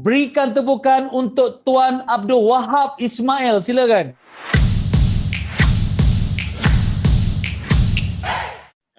Berikan tepukan untuk Tuan Abdul Wahab Ismail. Silakan.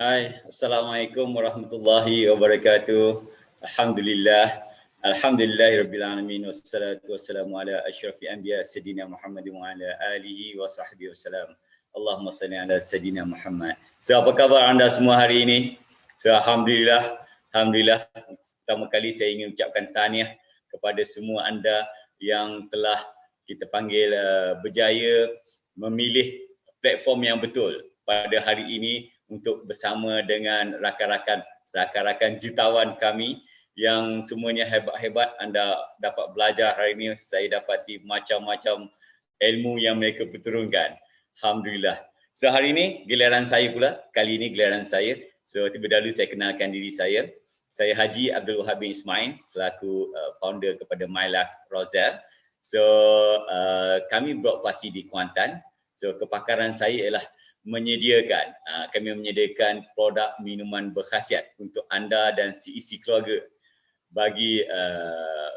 Hai, Assalamualaikum warahmatullahi wabarakatuh. Alhamdulillah. Alhamdulillahirabbil alamin wassalatu wassalamu ala asyrafil anbiya sayyidina Muhammad wa ala alihi wa sahbihi wasallam. Allahumma salli ala sayyidina Muhammad. So, apa khabar anda semua hari ini? So, alhamdulillah. Pertama kali saya ingin ucapkan tahniah kepada semua anda yang telah kita panggil berjaya memilih platform yang betul pada hari ini untuk bersama dengan rakan-rakan jutawan kami yang semuanya hebat-hebat. Anda dapat belajar hari ini, saya dapati macam-macam ilmu yang mereka perturunkan. Alhamdulillah. So hari ini giliran saya pula, kali ini giliran saya. So terlebih dahulu saya kenalkan diri saya. Saya Haji Abdul Wahab bin Ismail selaku founder kepada My Life Roselle. So kami beroperasi di Kuantan. So kepakaran saya ialah kami menyediakan produk minuman berkhasiat untuk anda dan seisi keluarga bagi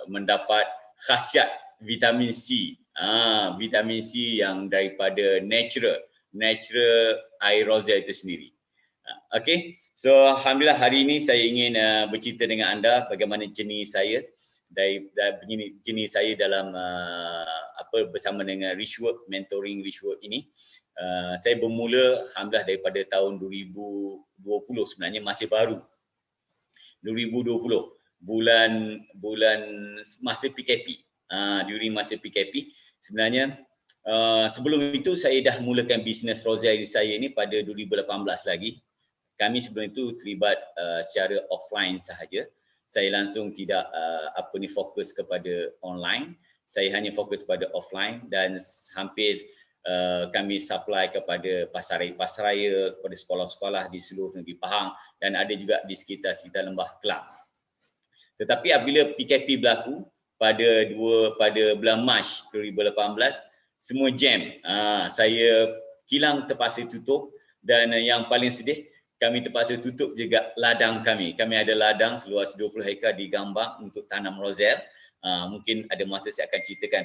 mendapat khasiat vitamin C. Vitamin C yang daripada natural air roselle itu sendiri. Okey, so alhamdulillah hari ini saya ingin bercerita dengan anda bagaimana jenis saya dalam bersama dengan Richwork, mentoring Richwork ini. Saya bermula alhamdulillah daripada tahun 2020, sebenarnya masih baru. 2020 bulan masa PKP. During masa PKP sebenarnya sebelum itu saya dah mulakan bisnes roselle saya ini pada 2018 lagi. Kami sebelum itu terlibat secara offline sahaja. Saya langsung tidak fokus kepada online. Saya hanya fokus pada offline dan hampir kami supply kepada pasaraya, kepada sekolah-sekolah di seluruh negeri Pahang dan ada juga di sekitar Lembah Kelang. Tetapi apabila PKP berlaku pada bulan Mac 2018, semua jam. Saya kilang terpaksa tutup dan yang paling sedih, kami terpaksa tutup juga ladang kami. Kami ada ladang seluas 20 hektar di Gambang untuk tanam roselle. Mungkin ada masa saya akan ceritakan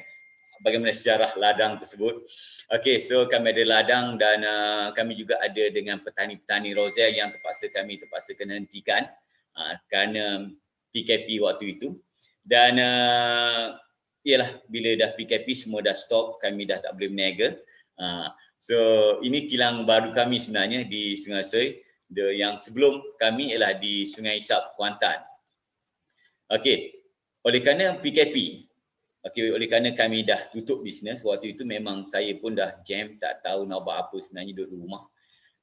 bagaimana sejarah ladang tersebut. Okey, so kami ada ladang dan kami juga ada dengan petani-petani roselle yang terpaksa kena hentikan kerana PKP waktu itu. Dan ialah bila dah PKP semua dah stop, kami dah tak boleh berniaga. So ini kilang baru kami sebenarnya di Sungai Soi. Yang sebelum kami ialah di Sungai Isap, Kuantan. Okey, oleh kerana PKP, oleh kerana kami dah tutup bisnes, waktu itu memang saya pun dah jam, tak tahu nak buat apa sebenarnya, duduk di rumah.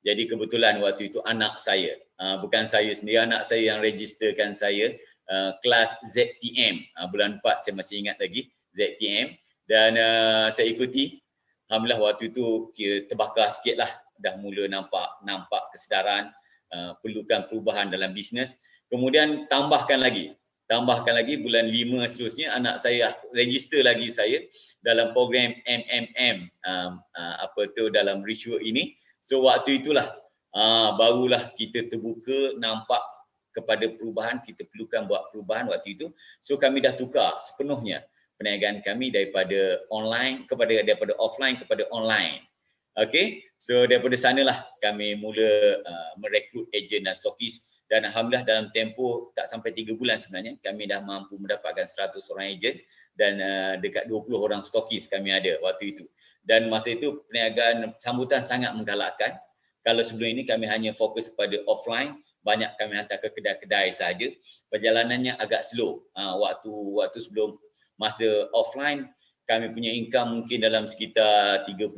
Jadi kebetulan waktu itu anak saya, bukan saya sendiri, anak saya yang registerkan saya kelas ZTM, bulan 4 saya masih ingat lagi, ZTM. Dan saya ikuti, alhamdulillah waktu itu kira terbakar sikit lah, dah mula nampak kesedaran, perlukan perubahan dalam bisnes. Kemudian tambahkan lagi bulan 5 seterusnya anak saya register lagi saya dalam program MMM dalam Richwork ini. So waktu itulah barulah kita terbuka nampak kepada perubahan, kita perlukan buat perubahan waktu itu. So kami dah tukar sepenuhnya perniagaan kami daripada offline kepada online. Okey, so daripada sanalah kami mula merekrut ejen dan stokis dan alhamdulillah dalam tempoh tak sampai 3 bulan sebenarnya kami dah mampu mendapatkan 100 orang ejen dan dekat 20 orang stokis kami ada waktu itu. Dan masa itu perniagaan sambutan sangat menggalakkan. Kalau sebelum ini kami hanya fokus pada offline, banyak kami hantar ke kedai-kedai saja. Perjalanannya agak slow. Waktu sebelum masa offline kami punya income mungkin dalam sekitar 30,000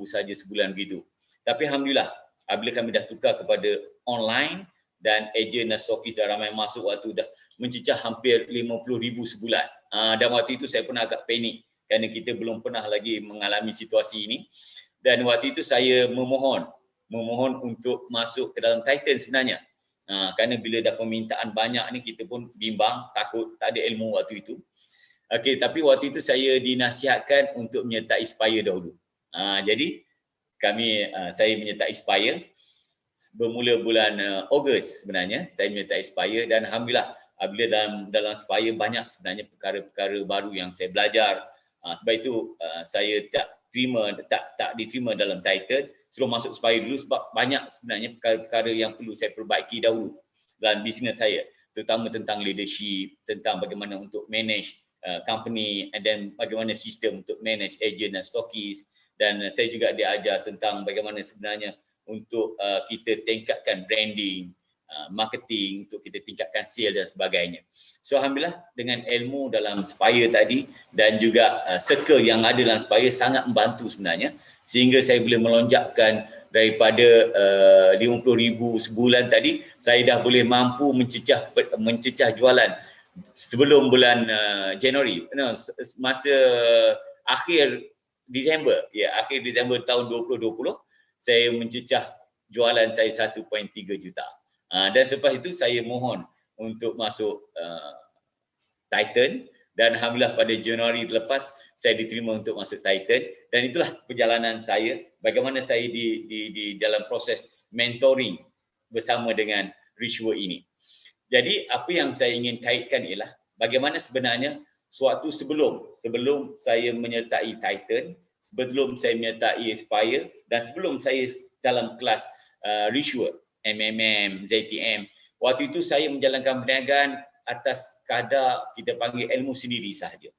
saja sebulan begitu. Tapi alhamdulillah, apabila kami dah tukar kepada online dan ejen dan stokis dah ramai masuk, waktu dah mencecah hampir 50,000 sebulan. Dan waktu itu saya pun agak panik kerana kita belum pernah lagi mengalami situasi ini. Dan waktu itu saya memohon untuk masuk ke dalam Titan sebenarnya. Kerana bila dah permintaan banyak ni kita pun bimbang, takut, tak ada ilmu waktu itu. Okey, tapi waktu itu saya dinasihatkan untuk menyertai Spire dahulu. Jadi saya menyertai Spire bermula bulan Ogos sebenarnya. Saya menyertai Spire dan alhamdulillah apabila dalam Spire banyak sebenarnya perkara-perkara baru yang saya belajar. Sebab itu saya tak diterima dalam Titan sebelum masuk Spire dulu, sebab banyak sebenarnya perkara-perkara yang perlu saya perbaiki dahulu dalam bisnes saya, terutama tentang leadership, tentang bagaimana untuk manage company, and then bagaimana sistem untuk manage agent dan stokis. Dan saya juga diajar tentang bagaimana sebenarnya untuk kita tingkatkan branding, marketing, untuk kita tingkatkan sale dan sebagainya. So alhamdulillah dengan ilmu dalam Spire tadi dan juga circle yang ada dalam Spire sangat membantu sebenarnya, sehingga saya boleh melonjakkan daripada 50,000 sebulan tadi, saya dah boleh mampu mencecah jualan sebelum bulan Januari, masa akhir Disember, akhir Disember tahun 2020, saya mencecah jualan saya 1.3 juta. Dan selepas itu saya mohon untuk masuk Titan, dan alhamdulillah pada Januari lepas saya diterima untuk masuk Titan, dan itulah perjalanan saya, bagaimana saya di dalam proses mentoring bersama dengan Richworth ini. Jadi apa yang saya ingin kaitkan ialah bagaimana sebenarnya sewaktu sebelum saya menyertai Titan, sebelum saya menyertai Spire, dan sebelum saya dalam kelas Richworth, MMM, ZTM, waktu itu saya menjalankan perniagaan atas kadar kita panggil ilmu sendiri sahaja.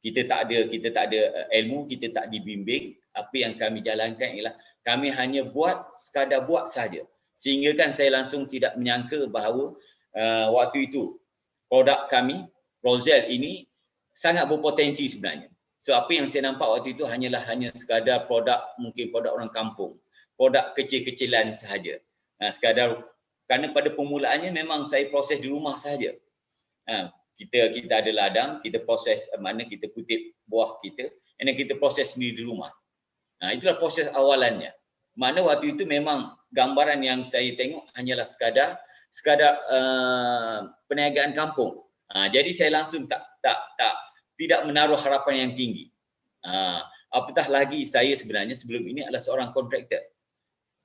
Kita tak ada ilmu, kita tak dibimbing. Apa yang kami jalankan ialah kami hanya sekadar buat sahaja. Sehingga kan saya langsung tidak menyangka bahawa waktu itu produk kami, Rozelle ini sangat berpotensi sebenarnya. So apa yang saya nampak waktu itu hanya sekadar mungkin produk orang kampung, produk kecil-kecilan sahaja. Sekadar kerana pada permulaannya memang saya proses di rumah sahaja. Kita ada ladang, kita proses, mana kita kutip buah kita, dan kita proses sendiri di rumah. Itulah proses awalannya. Mana waktu itu memang gambaran yang saya tengok hanyalah sekadar perniagaan kampung. Jadi saya langsung tidak menaruh harapan yang tinggi. Apatah lagi saya sebenarnya sebelum ini adalah seorang kontraktor.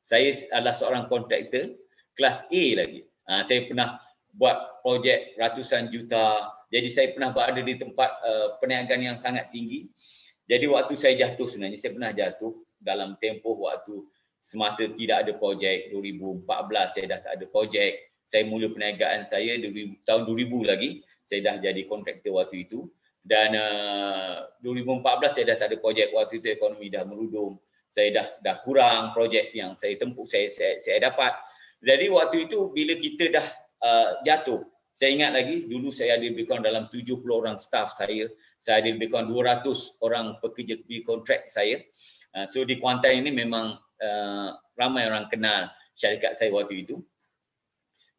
Saya adalah seorang kontraktor kelas A lagi. Saya pernah buat projek ratusan juta. Jadi saya pernah berada di tempat perniagaan yang sangat tinggi. Jadi waktu saya jatuh sebenarnya, saya pernah jatuh dalam tempoh waktu semasa tidak ada projek. 2014 saya dah tak ada projek. Saya mula perniagaan saya tahun 2000 lagi. Saya dah jadi kontraktor waktu itu. Dan 2014 saya dah tak ada projek. Waktu itu ekonomi dah merudum. Saya dah kurang projek yang saya tempuh, saya dapat. Jadi waktu itu bila kita dah jatuh, saya ingat lagi dulu saya ada lebih kurang dalam 70 orang staff saya ada lebih kurang 200 orang pekerja di kontrak saya. So di Kuantan ini memang ramai orang kenal syarikat saya waktu itu.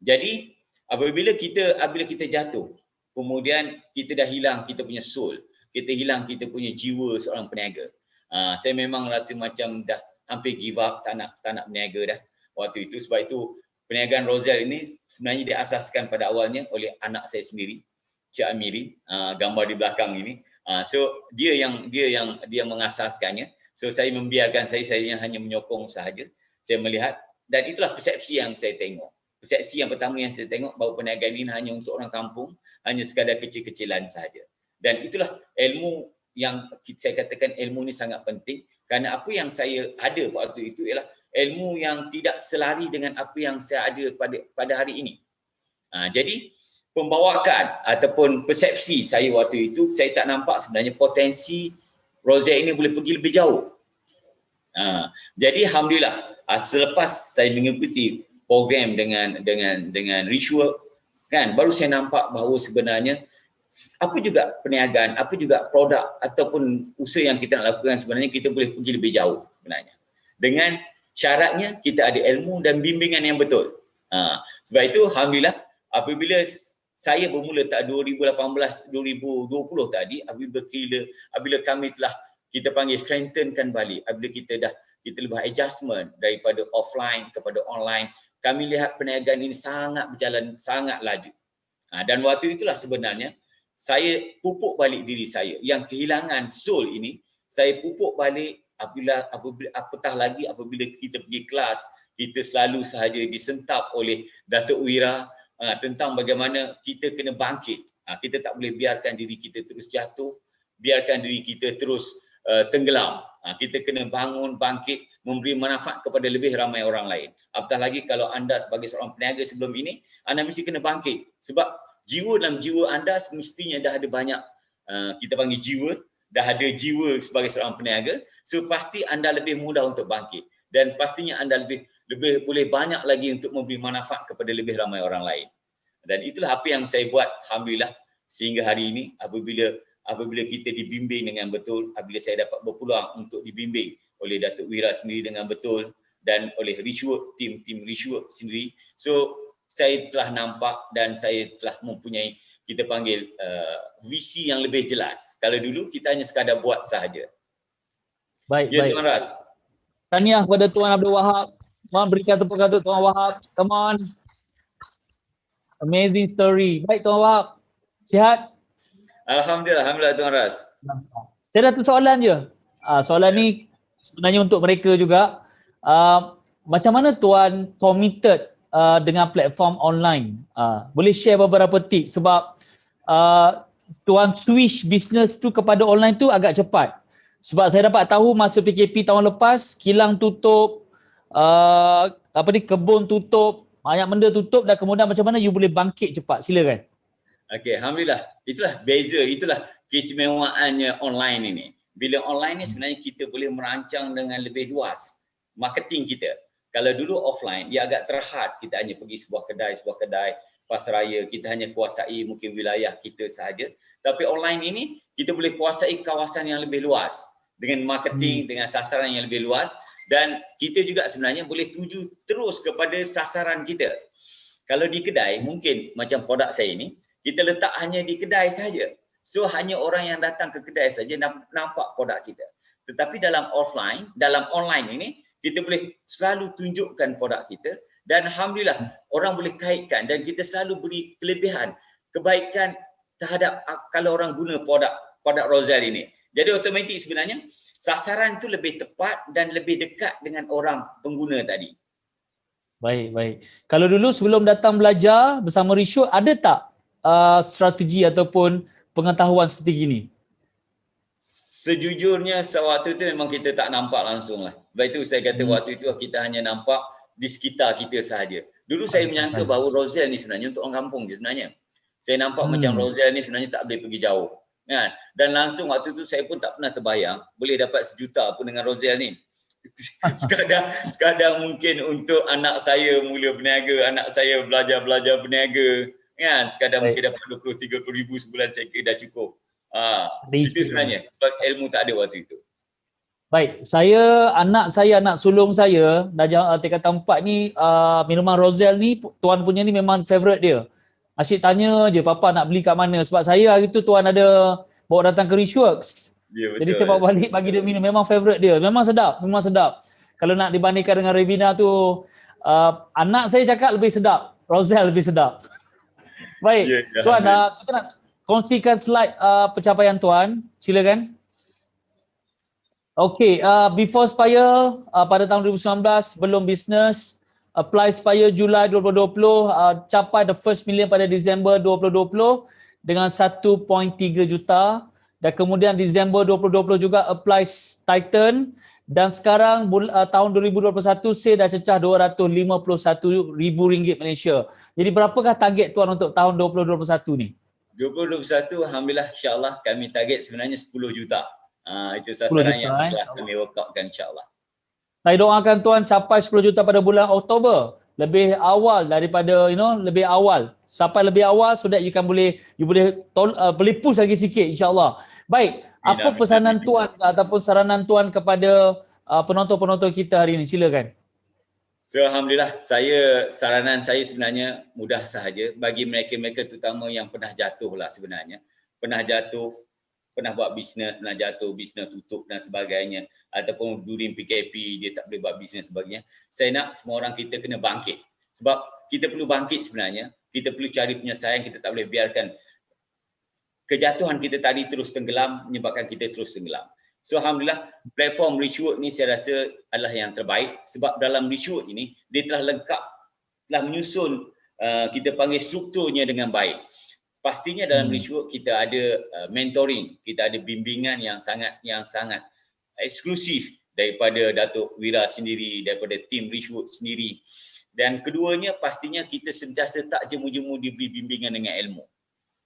Jadi apabila kita jatuh, kemudian kita dah hilang kita punya soul, kita hilang kita punya jiwa seorang peniaga. Saya memang rasa macam dah hampir give up, tak nak berniaga dah waktu itu. Sebab itu perniagaan Rozelle ini sebenarnya diasaskan pada awalnya oleh anak saya sendiri, Cik Amiri, gambar di belakang ini. So dia yang mengasaskannya. So saya membiarkan, saya yang hanya menyokong sahaja. Saya melihat, dan itulah persepsi yang saya tengok. Persepsi yang pertama yang saya tengok bahawa perniagaan ini hanya untuk orang kampung, hanya sekadar kecil-kecilan sahaja. Dan itulah ilmu yang saya katakan ilmu ini sangat penting, kerana apa yang saya ada waktu itu ialah ilmu yang tidak selari dengan apa yang saya ada pada hari ini. Jadi pembawakan ataupun persepsi saya waktu itu, saya tak nampak sebenarnya potensi Rozelle ini boleh pergi lebih jauh. Jadi alhamdulillah selepas saya mengikuti program dengan Richworth, kan, baru saya nampak bahawa sebenarnya apa juga perniagaan, apa juga produk ataupun usaha yang kita nak lakukan, sebenarnya kita boleh pergi lebih jauh sebenarnya. Dengan syaratnya kita ada ilmu dan bimbingan yang betul. Sebab itu alhamdulillah apabila saya bermula tak 2018 2020 tadi, apabila kami telah kita panggil strengthenkan balik, apabila kita lebih adjustment daripada offline kepada online, kami lihat perniagaan ini sangat berjalan sangat laju. Dan waktu itulah sebenarnya saya pupuk balik diri saya yang kehilangan soul ini. Saya pupuk balik apatah lagi apabila kita pergi kelas, kita selalu sahaja disentap oleh Datuk Wira, tentang bagaimana kita kena bangkit. Kita tak boleh biarkan diri kita terus jatuh, biarkan diri kita terus tenggelam. Kita kena bangun, bangkit, memberi manfaat kepada lebih ramai orang lain. Apatah lagi kalau anda sebagai seorang peniaga sebelum ini, anda mesti kena bangkit. Sebab dalam jiwa anda semestinya dah ada banyak, kita panggil jiwa, dah ada jiwa sebagai seorang peniaga, so pasti anda lebih mudah untuk bangkit. Dan pastinya anda lebih boleh banyak lagi untuk memberi manfaat kepada lebih ramai orang lain. Dan itulah apa yang saya buat, alhamdulillah, sehingga hari ini apabila kita dibimbing dengan betul, apabila saya dapat berpeluang untuk dibimbing oleh Datuk Wira sendiri dengan betul dan oleh Rishwork, tim Rishwork sendiri. So saya telah nampak dan saya telah mempunyai, kita panggil visi yang lebih jelas. Kalau dulu kita hanya sekadar buat sahaja. Baik, Ya, baik. Tuan Ras. Tahniah kepada Tuan Abdul Wahab. Mohon berikan tepukan untuk Tuan Wahab. Come on. Amazing story. Baik Tuan Wahab. Sihat? Alhamdulillah Tuan Ras. Saya ada soalan je. Soalan ni sebenarnya untuk mereka juga. Macam mana Tuan committed dengan platform online? Boleh share beberapa tips sebab Tuan switch business tu kepada online tu agak cepat. Sebab saya dapat tahu masa PKP tahun lepas, kilang tutup, kebun tutup, banyak benda tutup dan kemudian macam mana you boleh bangkit cepat? Silakan. Okey, alhamdulillah. Itulah beza, itulah keistimewaannya online ini. Bila online ni sebenarnya kita boleh merancang dengan lebih luas marketing kita. Kalau dulu offline, dia agak terhad. Kita hanya pergi sebuah kedai, pasaraya, kita hanya kuasai mungkin wilayah kita sahaja. Tapi online ini, kita boleh kuasai kawasan yang lebih luas dengan marketing, dengan sasaran yang lebih luas, dan kita juga sebenarnya boleh tuju terus kepada sasaran kita. Kalau di kedai, mungkin macam produk saya ini, kita letak hanya di kedai saja. So hanya orang yang datang ke kedai saja nampak produk kita. Tetapi dalam online ini, kita boleh selalu tunjukkan produk kita dan alhamdulillah orang boleh kaitkan dan kita selalu beri kelebihan, kebaikan terhadap kalau orang guna produk Rozelle ini. Jadi automatik sebenarnya sasaran itu lebih tepat dan lebih dekat dengan orang pengguna tadi. Baik, baik. Kalau dulu sebelum datang belajar bersama Rishwork, ada tak strategi ataupun pengetahuan seperti gini? Sejujurnya sewaktu itu memang kita tak nampak langsung lah. Sebab itu saya kata waktu itu kita hanya nampak di sekitar kita sahaja. Dulu saya menyangka bahawa Rozelle ni sebenarnya untuk orang kampung je sebenarnya. Saya nampak macam Rozelle ni sebenarnya tak boleh pergi jauh. Kan? Dan langsung waktu itu saya pun tak pernah terbayang boleh dapat 1 juta pun dengan Rozelle ni. sekadar mungkin untuk anak saya mula berniaga, anak saya belajar berniaga. Kan? Sekadar mungkin dapat 20-30 ribu sebulan saya kira dah cukup. Itu sebenarnya sebab ilmu tak ada waktu itu. Baik, anak sulung saya dah tingkatan 4 ni, minuman Rozelle ni tuan punya ni memang favourite dia. Asyik tanya je papa nak beli kat mana sebab saya hari tu tuan ada bawa datang ke Rishworks. Ya, betul. Jadi saya bawa balik bagi dia minum, memang favourite dia. Memang sedap. Kalau nak dibandingkan dengan Ribena tu, anak saya cakap lebih sedap. Rozelle lebih sedap. Baik, tuan, kita nak kongsikan slide pencapaian tuan. Silakan. Okey, before Spire pada tahun 2019 belum bisnes, apply Spire Julai 2020, capai the first million pada Disember 2020 dengan 1.3 juta dan kemudian Disember 2020 juga apply Titan dan sekarang tahun 2021 saya dah cecah RM251,000 Malaysia. Jadi berapakah target tuan untuk tahun 2021 ni? 2021 alhamdulillah insya-Allah kami target sebenarnya 10 juta. Itu sasaran yang telah kami workoutkan insya-Allah. Saya doakan tuan capai 10 juta pada bulan Oktober. Lebih awal daripada lebih awal. Sampai lebih awal so that you boleh push lagi sikit insya-Allah. Baik, apa pesanan tuan ataupun saranan tuan kepada penonton-penonton kita hari ini? Silakan. So alhamdulillah, saranan saya sebenarnya mudah sahaja bagi mereka-mereka terutama yang pernah jatuh lah sebenarnya. Pernah buat bisnes, pernah jatuh, bisnes tutup dan sebagainya, ataupun during PKP dia tak boleh buat bisnes sebagainya. Saya nak semua orang kita kena bangkit. Sebab kita perlu bangkit sebenarnya, kita perlu cari penyelesaian, kita tak boleh biarkan kejatuhan kita tadi terus tenggelam, menyebabkan kita terus tenggelam. So alhamdulillah, platform Rishwork ni saya rasa adalah yang terbaik sebab dalam Rishwork ini dia telah lengkap, telah menyusun kita panggil strukturnya dengan baik. Pastinya dalam Richwork kita ada mentoring, kita ada bimbingan yang sangat eksklusif daripada Datuk Wira sendiri, daripada tim Richwork sendiri. Dan keduanya pastinya kita sentiasa tak jemu-jemu diberi bimbingan dengan ilmu.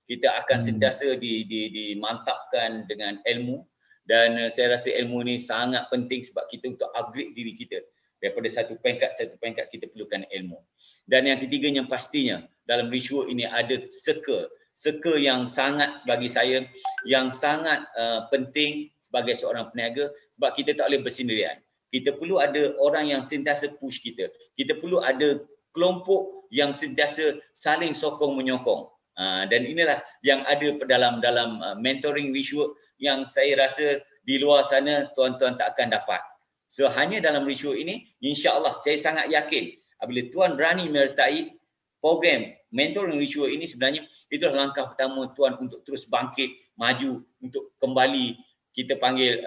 Kita akan sentiasa dimantapkan dengan ilmu, dan saya rasa ilmu ni sangat penting sebab kita untuk upgrade diri kita. Daripada satu peringkat kita perlukan ilmu. Dan yang ketiganya pastinya dalam Richwork ini ada circle yang sangat bagi saya yang sangat penting sebagai seorang peniaga, sebab kita tak boleh bersendirian. Kita perlu ada orang yang sentiasa push kita. Kita perlu ada kelompok yang sentiasa saling sokong menyokong. Dan inilah yang ada dalam mentoring Richwork yang saya rasa di luar sana tuan-tuan tak akan dapat. So hanya dalam Richwork ini, insya-Allah saya sangat yakin apabila tuan berani menyertai program mentoring Richwork ini, sebenarnya itulah langkah pertama tuan untuk terus bangkit, maju, untuk kembali kita panggil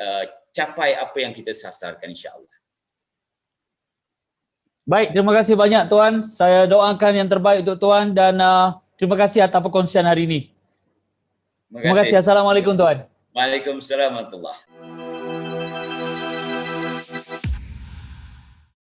capai apa yang kita sasarkan, insya-Allah. Baik, terima kasih banyak tuan. Saya doakan yang terbaik untuk tuan dan terima kasih atas perkongsian hari ini. Terima kasih. Assalamualaikum tuan. Waalaikumsalam warahmatullahi wabarakatuh.